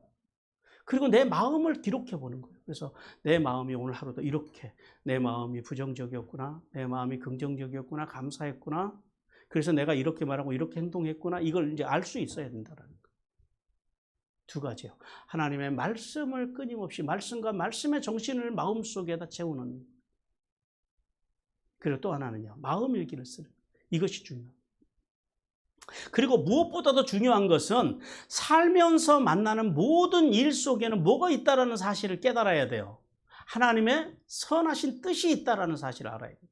그리고 내 마음을 기록해 보는 거예요. 그래서 내 마음이 오늘 하루도 이렇게 내 마음이 부정적이었구나. 내 마음이 긍정적이었구나. 감사했구나. 그래서 내가 이렇게 말하고 이렇게 행동했구나. 이걸 이제 알 수 있어야 된다는 거예요. 두 가지요. 하나님의 말씀을 끊임없이 말씀과 말씀의 정신을 마음속에다 채우는. 그리고 또 하나는요. 마음 일기를 쓰는. 이것이 중요합니다. 그리고 무엇보다도 중요한 것은 살면서 만나는 모든 일 속에는 뭐가 있다는 사실을 깨달아야 돼요. 하나님의 선하신 뜻이 있다는 사실을 알아야 돼요.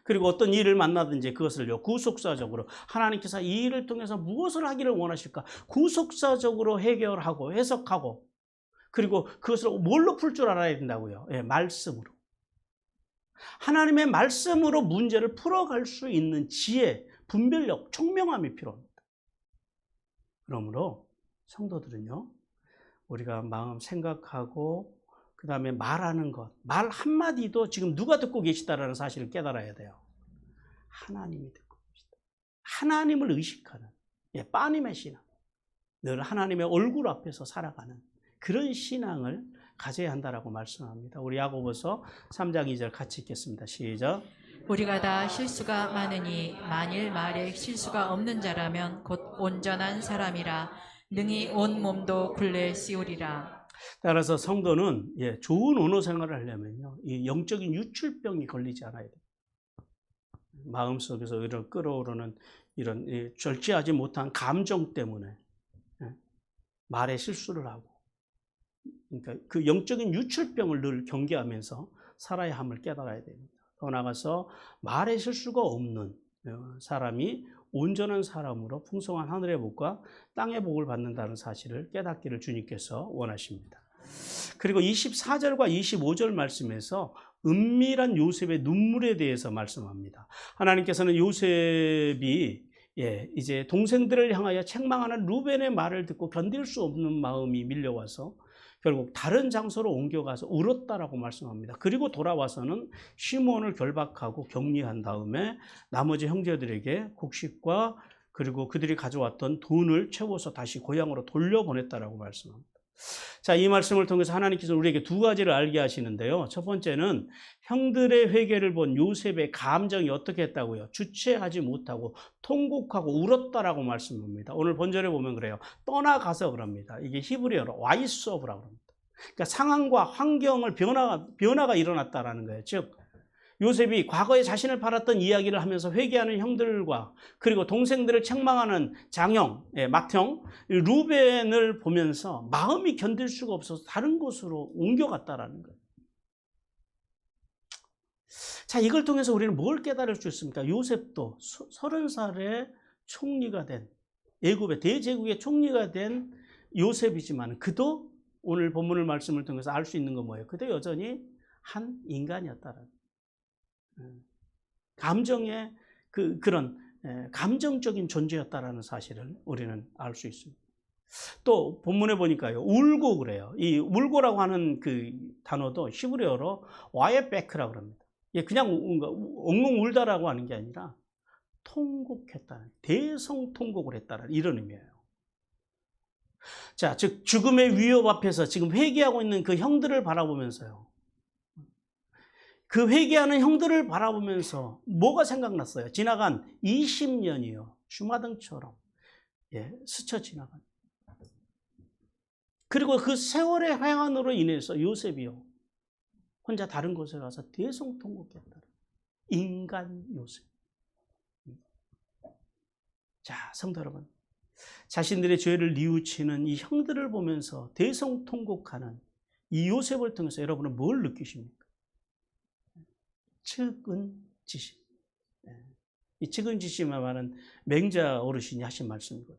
그리고 어떤 일을 만나든지 그것을요 구속사적으로 하나님께서 이 일을 통해서 무엇을 하기를 원하실까 구속사적으로 해결하고 해석하고 그리고 그것을 뭘로 풀 줄 알아야 된다고요? 말씀으로. 하나님의 말씀으로 문제를 풀어갈 수 있는 지혜, 분별력, 총명함이 필요합니다. 그러므로 성도들은요, 우리가 마음 생각하고 그 다음에 말하는 것, 말 한마디도 지금 누가 듣고 계시다라는 사실을 깨달아야 돼요. 하나님이 듣고 계시다. 하나님을 의식하는 빠님의 신앙, 늘 하나님의 얼굴 앞에서 살아가는 그런 신앙을 가져야 한다라고 말씀합니다. 우리 야고보서 3장 2절 같이 읽겠습니다. 시작. 우리가 다 실수가 많으니 만일 말에 실수가 없는 자라면 곧 온전한 사람이라 능히 온 몸도 굴레 씌우리라. 따라서 성도는 좋은 언어 생활을 하려면요, 이 영적인 유출병이 걸리지 않아야 돼요. 마음속에서 이런 끌어오르는 이런 절제하지 못한 감정 때문에 말에 실수를 하고, 그러니까 그 영적인 유출병을 늘 경계하면서 살아야 함을 깨달아야 됩니다. 더 나아가서 말에 실수가 없는 사람이 온전한 사람으로 풍성한 하늘의 복과 땅의 복을 받는다는 사실을 깨닫기를 주님께서 원하십니다. 그리고 24절과 25절 말씀에서 은밀한 요셉의 눈물에 대해서 말씀합니다. 하나님께서는 요셉이 이제 동생들을 향하여 책망하는 루벤의 말을 듣고 견딜 수 없는 마음이 밀려와서 결국 다른 장소로 옮겨가서 울었다라고 말씀합니다. 그리고 돌아와서는 시므온을 결박하고 격리한 다음에 나머지 형제들에게 곡식과 그리고 그들이 가져왔던 돈을 채워서 다시 고향으로 돌려보냈다라고 말씀합니다. 자, 이 말씀을 통해서 하나님께서 우리에게 두 가지를 알게 하시는데요. 첫 번째는 형들의 회개를 본 요셉의 감정이 어떻게 했다고요? 주체하지 못하고 통곡하고 울었다라고 말씀합니다. 오늘 본절에 보면 그래요. 떠나가서 그럽니다. 이게 히브리어로 와이스오브라고 합니다. 그러니까 상황과 환경을 변화가 일어났다라는 거예요. 즉 요셉이 과거에 자신을 팔았던 이야기를 하면서 회개하는 형들과 그리고 동생들을 책망하는 장형, 맏형, 루벤을 보면서 마음이 견딜 수가 없어서 다른 곳으로 옮겨갔다라는 거예요. 자, 이걸 통해서 우리는 뭘 깨달을 수 있습니까? 요셉도 30살에 총리가 된 애굽의 대제국의 총리가 된 요셉이지만 그도 오늘 본문을 말씀을 통해서 알 수 있는 건 뭐예요? 그도 여전히 한 인간이었다라는 거예요. 감정의 그런 감정적인 존재였다라는 사실을 우리는 알 수 있습니다. 또 본문에 보니까요, 울고 그래요. 이 울고라고 하는 그 단어도 히브리어로 와예베크라고 합니다. 그냥 엉엉 울다라고 하는 게 아니라 통곡했다는, 대성통곡을 했다는 이런 의미예요. 자, 즉 죽음의 위협 앞에서 지금 회개하고 있는 그 형들을 바라보면서요. 그 회개하는 형들을 바라보면서 뭐가 생각났어요? 지나간 20년이요. 주마등처럼 스쳐 지나간. 그리고 그 세월의 회한으로 인해서 요셉이요. 혼자 다른 곳에 가서 대성통곡했다. 인간 요셉. 자, 성도 여러분. 자신들의 죄를 뉘우치는 이 형들을 보면서 대성통곡하는 이 요셉을 통해서 여러분은 뭘 느끼십니까? 측은지심. 이 측은지심을 말하는 맹자 어르신이 하신 말씀이거든요.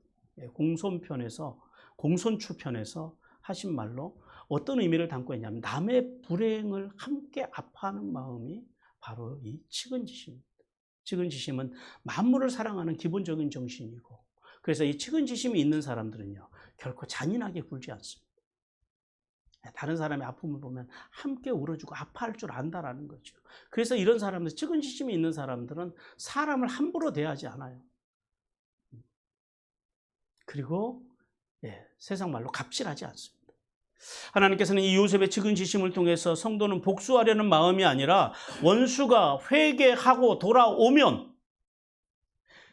공손추편에서 하신 말로 어떤 의미를 담고 있냐면 남의 불행을 함께 아파하는 마음이 바로 이 측은지심입니다. 측은지심은 만물을 사랑하는 기본적인 정신이고, 그래서 이 측은지심이 있는 사람들은요 결코 잔인하게 굴지 않습니다. 다른 사람의 아픔을 보면 함께 울어주고 아파할 줄 안다라는 거죠. 그래서 이런 사람들, 측은지심이 있는 사람들은 사람을 함부로 대하지 않아요. 그리고 세상 말로 갑질하지 않습니다. 하나님께서는 이 요셉의 측은지심을 통해서 성도는 복수하려는 마음이 아니라 원수가 회개하고 돌아오면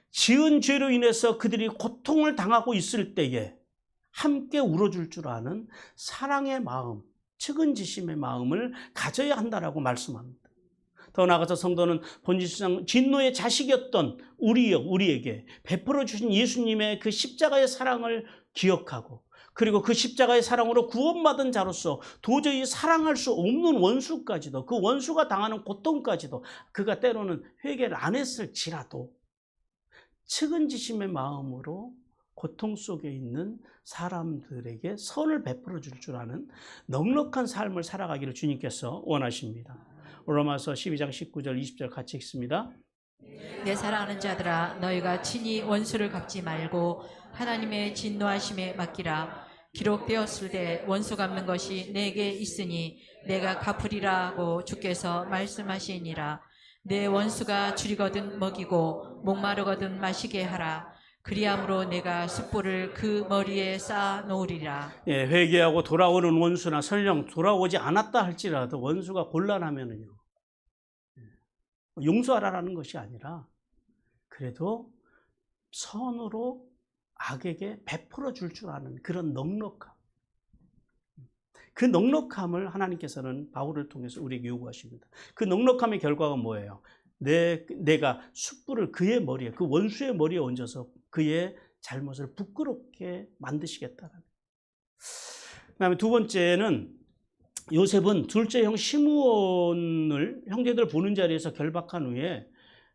지은 죄로 인해서 그들이 고통을 당하고 있을 때에 함께 울어줄 줄 아는 사랑의 마음, 측은지심의 마음을 가져야 한다라고 말씀합니다. 더 나아가서 성도는 본질상 진노의 자식이었던 우리에게 베풀어 주신 예수님의 그 십자가의 사랑을 기억하고, 그리고 그 십자가의 사랑으로 구원받은 자로서 도저히 사랑할 수 없는 원수까지도, 그 원수가 당하는 고통까지도 그가 때로는 회개를 안 했을지라도 측은지심의 마음으로 고통 속에 있는 사람들에게 선을 베풀어 줄 줄 아는 넉넉한 삶을 살아가기를 주님께서 원하십니다. 로마서 12장 19절 20절 같이 읽습니다. 내 사랑하는 자들아, 너희가 친히 원수를 갚지 말고 하나님의 진노하심에 맡기라. 기록되었을 때 원수 갚는 것이 내게 있으니 내가 갚으리라 하고 주께서 말씀하시니라. 내 원수가 줄이거든 먹이고 목마르거든 마시게 하라. 그리함으로 내가 숯불을 그 머리에 쌓아 놓으리라. 회개하고 돌아오는 원수나 설령 돌아오지 않았다 할지라도 원수가 곤란하면은요, 용서하라는 것이 아니라 그래도 선으로 악에게 베풀어 줄 아는 그런 넉넉함, 그 넉넉함을 하나님께서는 바울을 통해서 우리에게 요구하십니다. 그 넉넉함의 결과가 뭐예요? 내가 숯불을 그의 머리에, 그 원수의 머리에 얹어서 그의 잘못을 부끄럽게 만드시겠다는. 그다음에 두 번째는 요셉은 둘째 형 시므온을 형제들 보는 자리에서 결박한 후에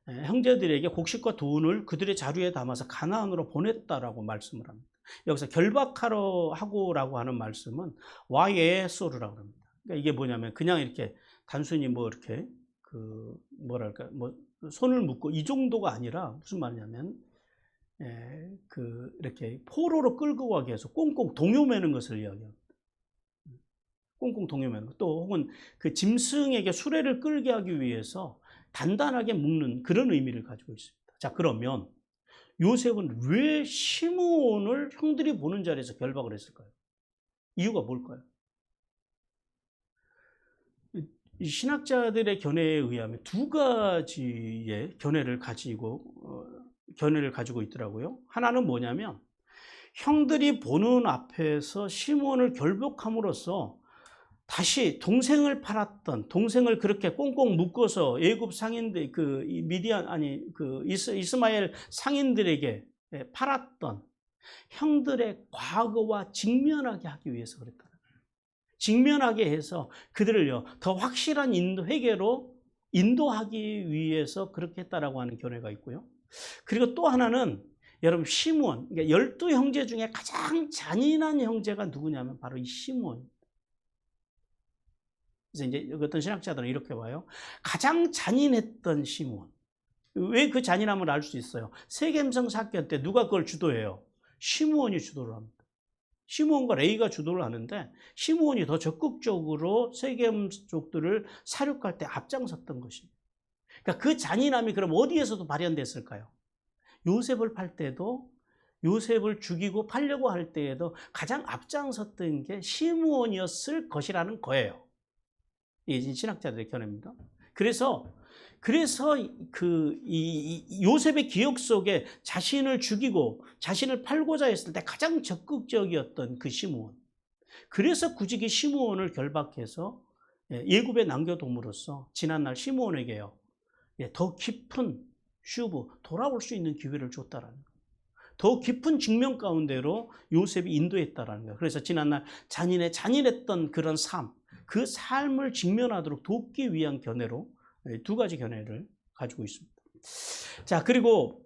형제들에게 곡식과 돈을 그들의 자루에 담아서 가나안으로 보냈다라고 말씀을 합니다. 여기서 결박하러 하고라고 하는 말씀은 와예소르라고 합니다. 그러니까 이게 뭐냐면 그냥 이렇게 단순히 이렇게 손을 묶고 이 정도가 아니라 무슨 말이냐면 이렇게 포로로 끌고 가기 위해서 꽁꽁 동요매는 것을 이야기합니다. 꽁꽁 동요매는 것, 또 혹은 그 짐승에게 수레를 끌게 하기 위해서 단단하게 묶는 그런 의미를 가지고 있습니다. 자, 그러면 요셉은 왜 시므온을 형들이 보는 자리에서 결박을 했을까요? 이유가 뭘까요? 이 신학자들의 견해에 의하면 두 가지의 견해를 가지고 있더라고요. 하나는 뭐냐면 형들이 보는 앞에서 시므온을 결박함으로써 다시 동생을 그렇게 꽁꽁 묶어서 애굽 상인들, 이스마엘 상인들에게 팔았던 형들의 과거와 직면하게 하기 위해서 그랬다. 직면하게 해서 그들을요 더 확실한 회개로 인도하기 위해서 그렇게 했다라고 하는 견해가 있고요. 그리고 또 하나는 여러분 시므온, 그러니까 12형제 중에 가장 잔인한 형제가 누구냐면 바로 이 시므온. 그래서 이제 어떤 신학자들은 이렇게 봐요. 가장 잔인했던 시므온. 왜 그 잔인함을 알 수 있어요? 세겜성 사건 때 누가 그걸 주도해요? 시므온이 주도를 합니다. 시므온과 레위가 주도를 하는데 시므온이 더 적극적으로 세겜족들을 사륙할 때 앞장섰던 것입니다. 그러니까 그 잔인함이 그럼 어디에서도 발현됐을까요? 요셉을 팔 때도, 요셉을 죽이고 팔려고 할 때에도 가장 앞장섰던 게 시므온이었을 것이라는 거예요. 이게 신학자들의 견해입니다. 그래서 요셉의 기억 속에 자신을 죽이고 자신을 팔고자 했을 때 가장 적극적이었던 그 시므온. 그래서 굳이 시므온을 결박해서 예굽에 남겨둠으로써 지난날 시므온에게요, 더 깊은 슈브, 돌아올 수 있는 기회를 줬다라는 거예요. 더 깊은 직면 가운데로 요셉이 인도했다라는 거예요. 그래서 지난날 잔인했던 그런 삶, 그 삶을 직면하도록 돕기 위한 견해로 두 가지 견해를 가지고 있습니다. 자, 그리고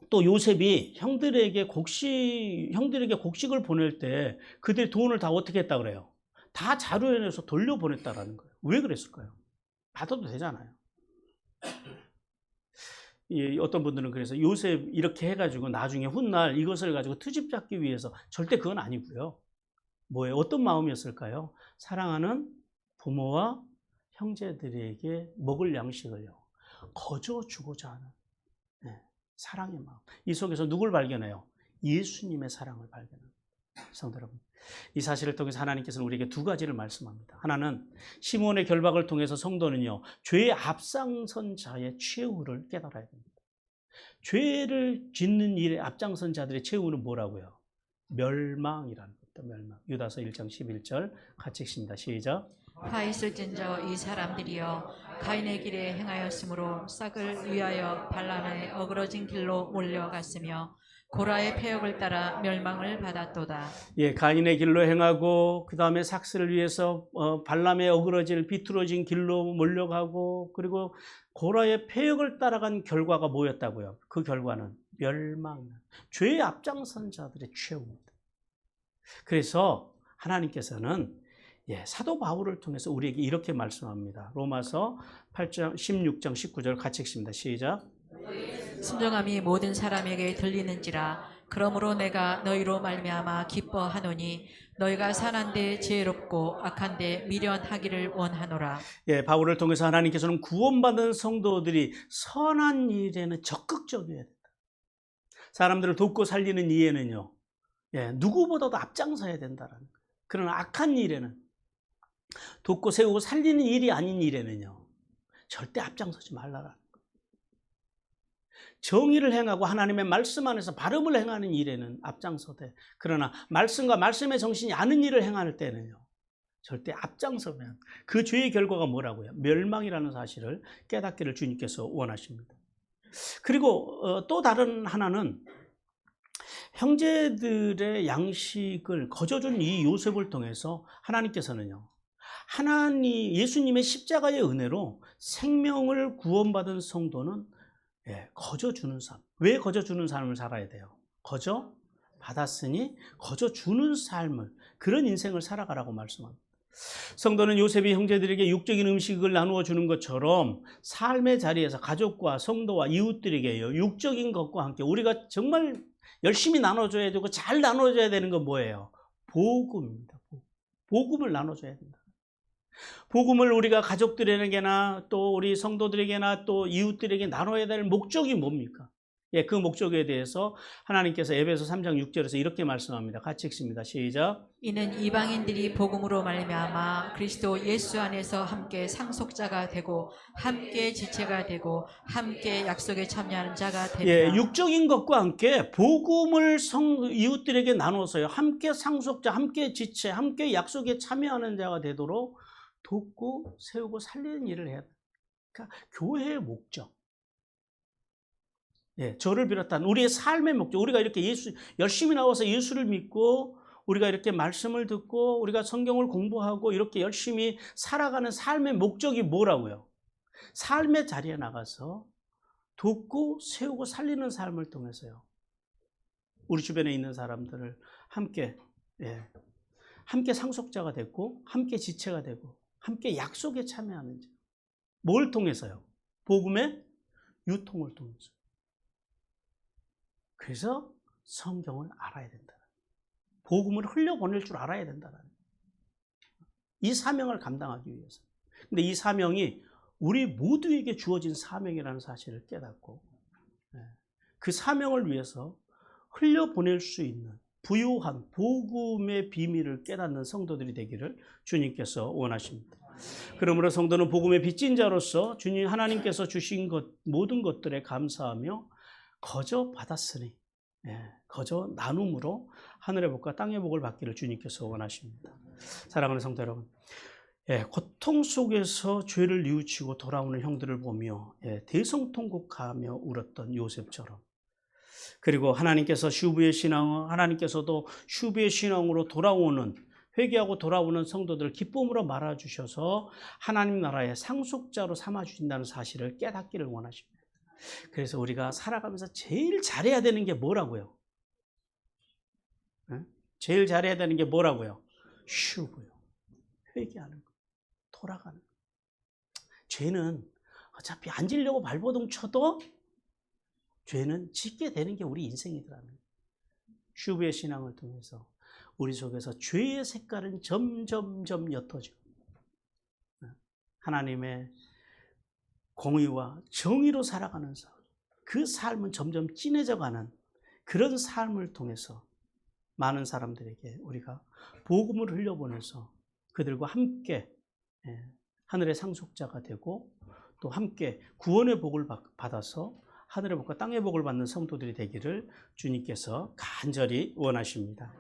또 요셉이 형들에게 곡식을 보낼 때 그들이 돈을 다 어떻게 했다 그래요? 다 자루에내서 돌려보냈다라는 거예요. 왜 그랬을까요? 받아도 되잖아요. 어떤 분들은 그래서 요셉 이렇게 해가지고 나중에 훗날 이것을 가지고 트집 잡기 위해서, 절대 그건 아니고요. 뭐예요? 어떤 마음이었을까요? 사랑하는 부모와 형제들에게 먹을 양식을요, 거저 주고자 하는 사랑의 마음. 이 속에서 누굴 발견해요? 예수님의 사랑을 발견합니다. 성도 여러분, 이 사실을 통해서 하나님께서는 우리에게 두 가지를 말씀합니다. 하나는 시므온의 결박을 통해서 성도는요, 죄의 앞장선 자의 최후를 깨달아야 됩니다. 죄를 짓는 일에 앞장선 자들의 최후는 뭐라고요? 멸망이라는 겁니다. 멸망. 유다서 1장 11절 같이 읽습니다. 시작. 다 있을진저 이 사람들이여 가인의 길에 행하였으므로 싹을 위하여 발람의 어그러진 길로 몰려갔으며 고라의 패역을 따라 멸망을 받았도다. 가인의 길로 행하고 그 다음에 삭스를 위해서 발람의 어그러질 비뚤어진 길로 몰려가고, 그리고 고라의 패역을 따라간 결과가 뭐였다고요? 그 결과는 멸망, 죄의 앞장선 자들의 최후입니다. 그래서 하나님께서는 사도 바울을 통해서 우리에게 이렇게 말씀합니다. 로마서 8장 16장 19절 같이 읽습니다. 시작. 순종함이 모든 사람에게 들리는지라 그러므로 내가 너희로 말미암아 기뻐하노니 너희가 선한데 지혜롭고 악한데 미련하기를 원하노라. 바울을 통해서 하나님께서는 구원받은 성도들이 선한 일에는 적극적이어야 된다. 사람들을 돕고 살리는 일에는요, 누구보다도 앞장서야 된다라는 거예요. 그러나 악한 일에는, 돕고 세우고 살리는 일이 아닌 일에는요, 절대 앞장서지 말라라는 거예요. 정의를 행하고 하나님의 말씀 안에서 바름을 행하는 일에는 앞장서되, 그러나 말씀과 말씀의 정신이 아는 일을 행할 때는요, 절대 앞장서면 그 죄의 결과가 뭐라고요? 멸망이라는 사실을 깨닫기를 주님께서 원하십니다. 그리고 또 다른 하나는 형제들의 양식을 거저준 이 요셉을 통해서 하나님께서는요, 예수님의 십자가의 은혜로 생명을 구원받은 성도는 거저주는 삶. 왜 거저주는 삶을 살아야 돼요? 거저 받았으니 거저주는 삶을, 그런 인생을 살아가라고 말씀합니다. 성도는 요셉이 형제들에게 육적인 음식을 나누어 주는 것처럼 삶의 자리에서 가족과 성도와 이웃들에게요, 육적인 것과 함께 우리가 정말 열심히 나눠줘야 되고 잘 나눠줘야 되는 건 뭐예요? 복음입니다. 복음을 나눠줘야 된다. 복음을 우리가 가족들에게나 또 우리 성도들에게나 또 이웃들에게 나눠야 될 목적이 뭡니까? 그 목적에 대해서 하나님께서 에베소 3장 6절에서 이렇게 말씀합니다. 같이 읽습니다. 시작. 이는 이방인들이 복음으로 말미암아 그리스도 예수 안에서 함께 상속자가 되고 함께 지체가 되고 함께 약속에 참여하는 자가 되리라. 육적인 것과 함께 복음을 이웃들에게 나눠서요, 함께 상속자, 함께 지체, 함께 약속에 참여하는 자가 되도록 돕고 세우고 살리는 일을 해야 됩니다. 그러니까 교회의 목적, 저를 비롯한 우리의 삶의 목적, 우리가 이렇게 열심히 나와서 예수를 믿고 우리가 이렇게 말씀을 듣고 우리가 성경을 공부하고 이렇게 열심히 살아가는 삶의 목적이 뭐라고요? 삶의 자리에 나가서 돕고 세우고 살리는 삶을 통해서요, 우리 주변에 있는 사람들을 함께 상속자가 되고 함께 지체가 되고 함께 약속에 참여하는 자. 뭘 통해서요? 복음의 유통을 통해서. 그래서 성경을 알아야 된다. 복음을 흘려보낼 줄 알아야 된다는 이 사명을 감당하기 위해서. 근데 이 사명이 우리 모두에게 주어진 사명이라는 사실을 깨닫고 그 사명을 위해서 흘려보낼 수 있는 부유한 복음의 비밀을 깨닫는 성도들이 되기를 주님께서 원하십니다. 그러므로 성도는 복음의 빚진 자로서 주님 하나님께서 주신 것 모든 것들에 감사하며 거저 받았으니 거저 나눔으로 하늘의 복과 땅의 복을 받기를 주님께서 원하십니다. 사랑하는 성도 여러분, 고통 속에서 죄를 뉘우치고 돌아오는 형들을 보며 대성통곡하며 울었던 요셉처럼, 그리고 하나님께서 슈브의 신앙, 하나님께서도 슈브의 신앙으로 돌아오는 회개하고 돌아오는 성도들을 기쁨으로 말아주셔서 하나님 나라의 상속자로 삼아주신다는 사실을 깨닫기를 원하십니다. 그래서 우리가 살아가면서 제일 잘해야 되는 게 뭐라고요? 제일 잘해야 되는 게 뭐라고요? 슈브요. 회개하는 거, 돌아가는 거. 죄는 어차피 안 지려고 발버둥 쳐도 죄는 짓게 되는 게 우리 인생이더라는 거예요. 슈브의 신앙을 통해서 우리 속에서 죄의 색깔은 점점점 옅어지고 하나님의 공의와 정의로 살아가는 삶, 그 삶은 점점 진해져가는 그런 삶을 통해서 많은 사람들에게 우리가 복음을 흘려보내서 그들과 함께 하늘의 상속자가 되고 또 함께 구원의 복을 받아서 하늘의 복과 땅의 복을 받는 성도들이 되기를 주님께서 간절히 원하십니다.